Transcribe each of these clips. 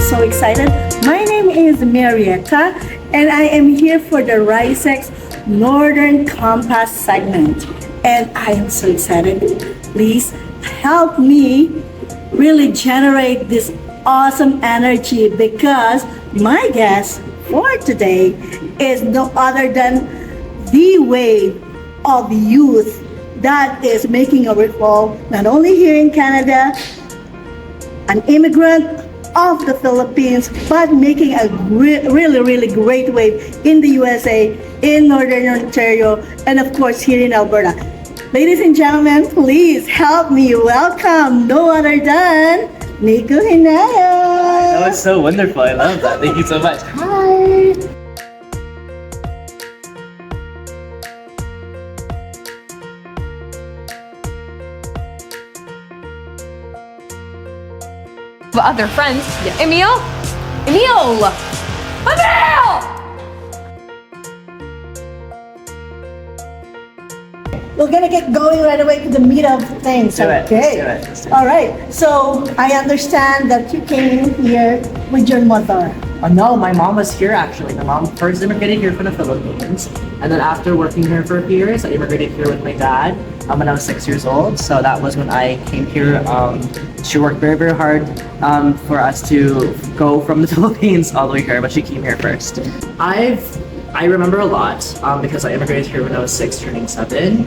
so excited. My name is Marietta, and I am here for the RISEC Northern Compass segment. And I am so excited. Please help me really generate this awesome energy, because my guest for today is no other than the wave of youth that is making a recall not only here in Canada, an immigrant of the Philippines, but making a really great wave in the USA, in Northern Ontario, and of course here in Alberta. Ladies and gentlemen, please help me welcome no other than Nikko Hinayo. That was so wonderful. I love that. Thank you so much. Hi. Other friends. Emile? Emile! Emile! We're gonna get going right away to the meat of things. Let's do it. All right. So I understand that you came here with your mother. No, my mom was here actually. My mom first immigrated here from the Philippines, and then after working here for a few years, I immigrated here with my dad when I was 6 years old. So that was when I came here. She worked very hard for us to go from the Philippines all the way here, but she came here first. I remember a lot because I immigrated here when I was 6, turning 7.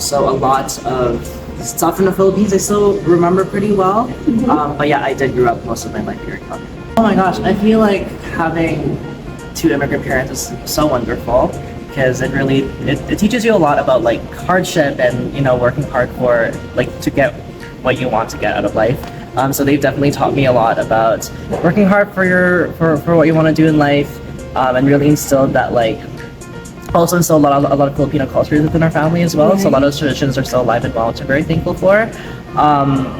So a lot of stuff in the Philippines I still remember pretty well. But yeah, I did grow up most of my life here. Oh my gosh, I feel like having 2 immigrant parents is so wonderful, because it teaches you a lot about like hardship and, you know, working hard for like to get what you want to get out of life. So they've definitely taught me a lot about working hard for what you want to do in life, and really instilled that like also instilled a lot of Filipino cultures within our family as well. So a lot of those traditions are still alive and well, which I'm very thankful for.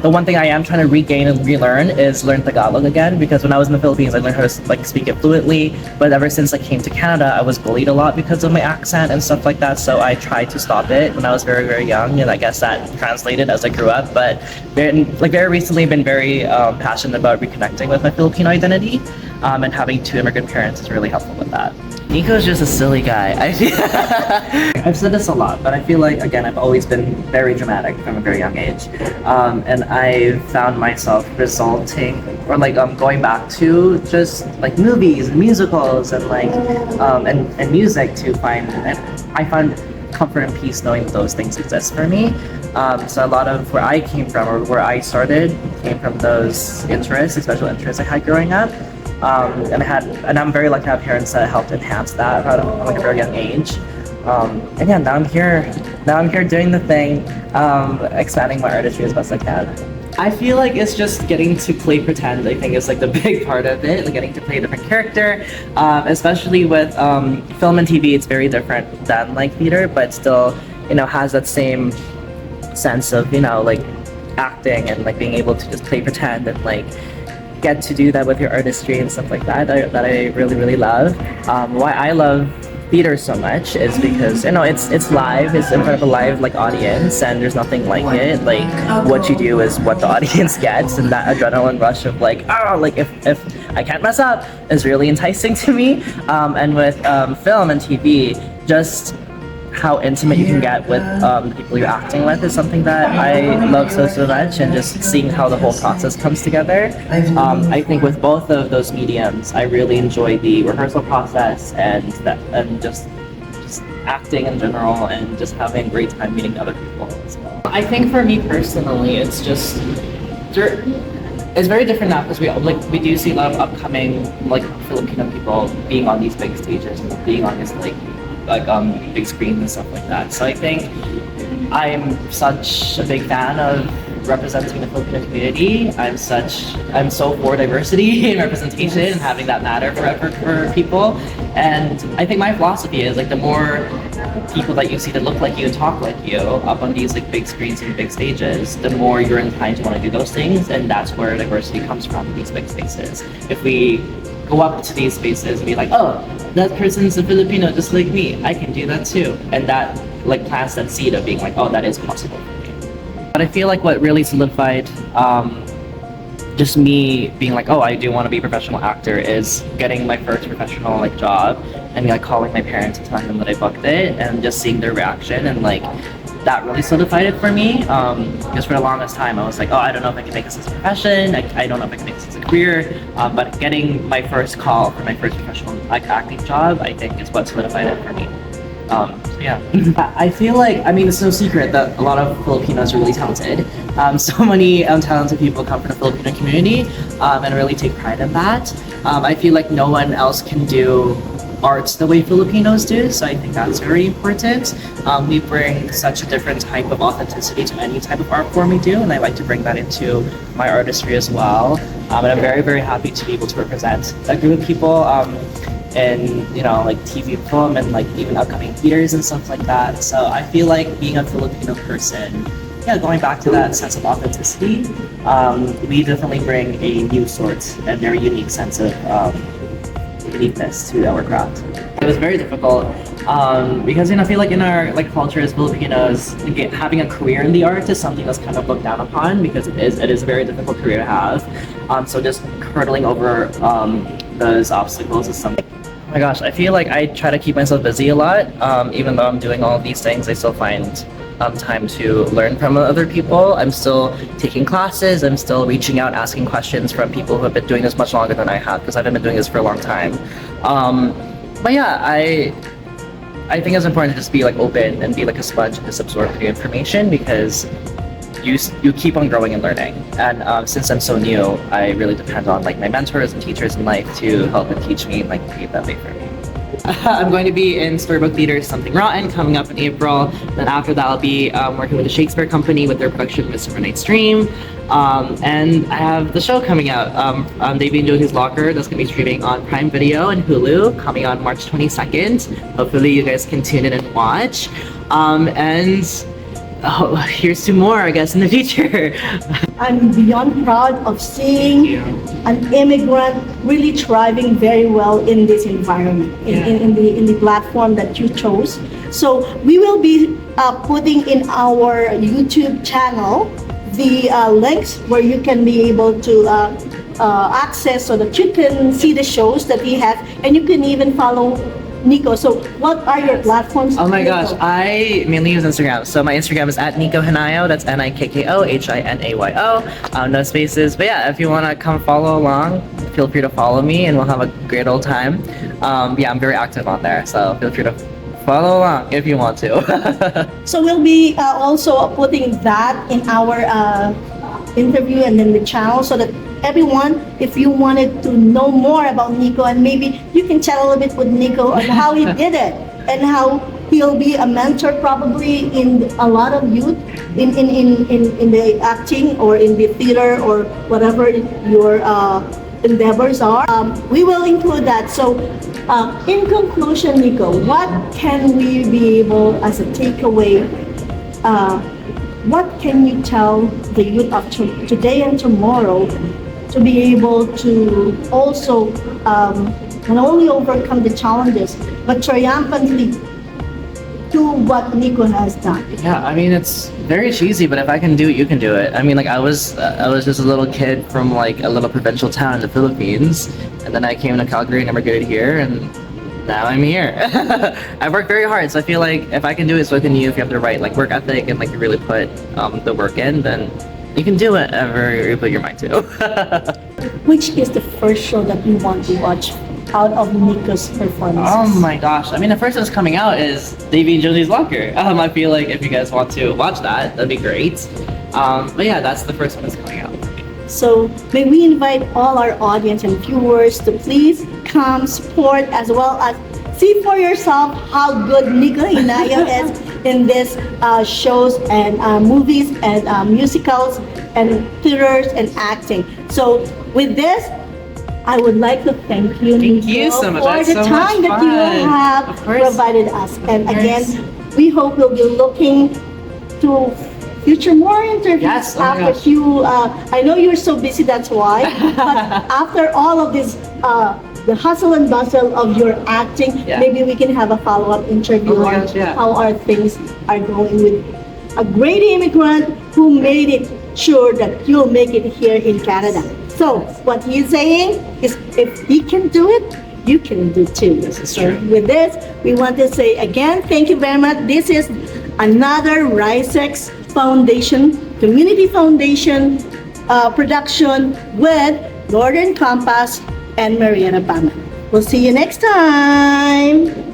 The one thing I am trying to regain and relearn is learn Tagalog again, because when I was in the Philippines, I learned how to like speak it fluently. But ever since I came to Canada, I was bullied a lot because of my accent and stuff like that. So I tried to stop it when I was very young, and I guess that translated as I grew up. But very recently, been very passionate about reconnecting with my Filipino identity, and having 2 immigrant parents is really helpful with that. Nico's just a silly guy. I've said this a lot, but I feel like, again, I've always been very dramatic from a very young age. And I found myself going back to just like movies and musicals and like and music to find, and I found comfort and peace knowing that those things exist for me. So a lot of where I came from, or where I started, came from those interests, special interests I had growing up. And I'm very lucky to have parents that helped enhance that at like a very young age. And yeah, now I'm here doing the thing, expanding my artistry as best I can. I feel like it's just getting to play pretend, I think, is like the big part of it, like getting to play a different character, especially with film and TV. It's very different than like theater, but still, you know, has that same sense of, you know, like acting and like being able to just play pretend and like get to do that with your artistry and stuff like that that I really love. Why I love theater so much is because, you know, it's live, it's in front of a live like audience, and there's nothing like it. Like what you do is what the audience gets, and that adrenaline rush of like, oh, like if I can't mess up is really enticing to me. And with film and TV, just how intimate you can get with the people you're acting with is something that I love so much, and just seeing how the whole process comes together. I think with both of those mediums, I really enjoy the rehearsal process and just acting in general, and just having a great time meeting other people as well. I think for me personally, it's very different now, because we do see a lot of upcoming like Filipino people being on these big stages and being on this like big screens and stuff like that. So I think I'm such a big fan of representing the Filipino community. I'm so for diversity and representation and having that matter for people. And I think my philosophy is like the more people that you see that look like you and talk like you up on these like big screens and big stages, the more you're inclined to want to do those things, and that's where diversity comes from, these big spaces. If we go up to these spaces and be like, oh, that person's a Filipino just like me, I can do that too. And that like plants that seed of being like, oh, that is possible for me. But I feel like what really solidified just me being like, oh, I do want to be a professional actor, is getting my first professional like job and like calling my parents and telling them that I booked it and just seeing their reaction, and like that really solidified it for me. Because for the longest time I was like, oh, I don't know if I can make this as a profession, I don't know if I can make this as a career, but getting my first call for my first professional like acting job, I think is what solidified it for me. So yeah. I feel like, I mean, it's no secret that a lot of Filipinos are really talented. So many talented people come from the Filipino community and really take pride in that. I feel like no one else can do arts the way Filipinos do, so I think that's very important. We bring such a different type of authenticity to any type of art form we do, and I like to bring that into my artistry as well. And I'm very, very happy to be able to represent a group of people in, you know, like TV, film, and like even upcoming theaters and stuff like that. So I feel like being a Filipino person, yeah, going back to that sense of authenticity, we definitely bring a new sort and very unique sense of uniqueness to our craft. It was very difficult because, you know, I feel like in our like culture as Filipinos, having a career in the arts is something that's kind of looked down upon, because it is a very difficult career to have. So just hurdling over those obstacles is something. Oh my gosh, I feel like I try to keep myself busy a lot. Even though I'm doing all of these things, I still find time to learn from other people. I'm still taking classes. I'm still reaching out, asking questions from people who have been doing this much longer than I have, because I've been doing this for a long time. But yeah, I think it's important to just be like open and be like a sponge and just absorb the information, because you keep on growing and learning. And since I'm so new, I really depend on like my mentors and teachers in life to help and teach me and like pave that way for me. I'm going to be in Storybook Theater's Something Rotten coming up in April. Then after that, I'll be working with the Shakespeare Company with their production Midsummer Night's Dream. And I have the show coming out, Davey and Jonesie's Locker, that's going to be streaming on Prime Video and Hulu, coming on March 22nd. Hopefully you guys can tune in and watch. Here's to more, I guess, in the future. I'm beyond proud of seeing an immigrant really thriving very well in this environment, in the platform that you chose. So we will be putting in our YouTube channel the links where you can be able to access, so that you can see the shows that we have, and you can even follow Nikko. So what are your platforms? Oh my Nikko? gosh, I mainly use Instagram. So my Instagram is at Nikko Hinayo. That's NIKKOHINAYO. No spaces. But yeah, if you want to come follow along, feel free to follow me and we'll have a great old time. Yeah, I'm very active on there. So feel free to follow along if you want to. So we'll be also putting that in our interview and then the channel, so that everyone, if you wanted to know more about Nikko, and maybe you can chat a little bit with Nikko on how he did it and how he'll be a mentor probably in a lot of youth in the acting or in the theater or whatever your endeavors are. We will include that. So in conclusion, Nikko, what can we be able as a takeaway? What can you tell the youth of today and tomorrow to be able to also not only overcome the challenges, but triumphantly do what Nikko has done? Yeah, I mean, it's very cheesy, but if I can do it, you can do it. I mean, like I was just a little kid from like a little provincial town in the Philippines, and then I came to Calgary and immigrated here, and now I'm here. I've worked very hard, so I feel like if I can do it, so can you. If you have the right like work ethic and like you really put the work in, then you can do whatever you put your mind to. Which is the first show that you want to watch out of Nikko's performances? Oh my gosh! I mean, the first that's coming out is Davey and Jonesie's Locker. I feel like if you guys want to watch that, that'd be great. But yeah, that's the first one that's coming out. So may we invite all our audience and viewers to please come support, as well as see for yourself how good Nikko Hinayo is in this shows and movies and musicals and theaters and acting. So with this, I would like to thank you, Nikko, you so much. for That's the so time much that you fun. have Of course. provided us. And Of again, course. we hope we'll be looking to future more interviews. Yes, oh my after gosh. you. I know you're so busy, that's why. But after all of this, the hustle and bustle of your acting, Yeah. maybe we can have a follow-up interview Oh my on gosh, yeah. how our things are going with a great immigrant who made it sure that you'll make it here in Canada. So what he's saying is if he can do it, you can do too. This is So true. with this, we want to say again, thank you very much. This is another RISEC Foundation, Community Foundation production with Northern Compass and Marietta Pangan. We'll see you next time.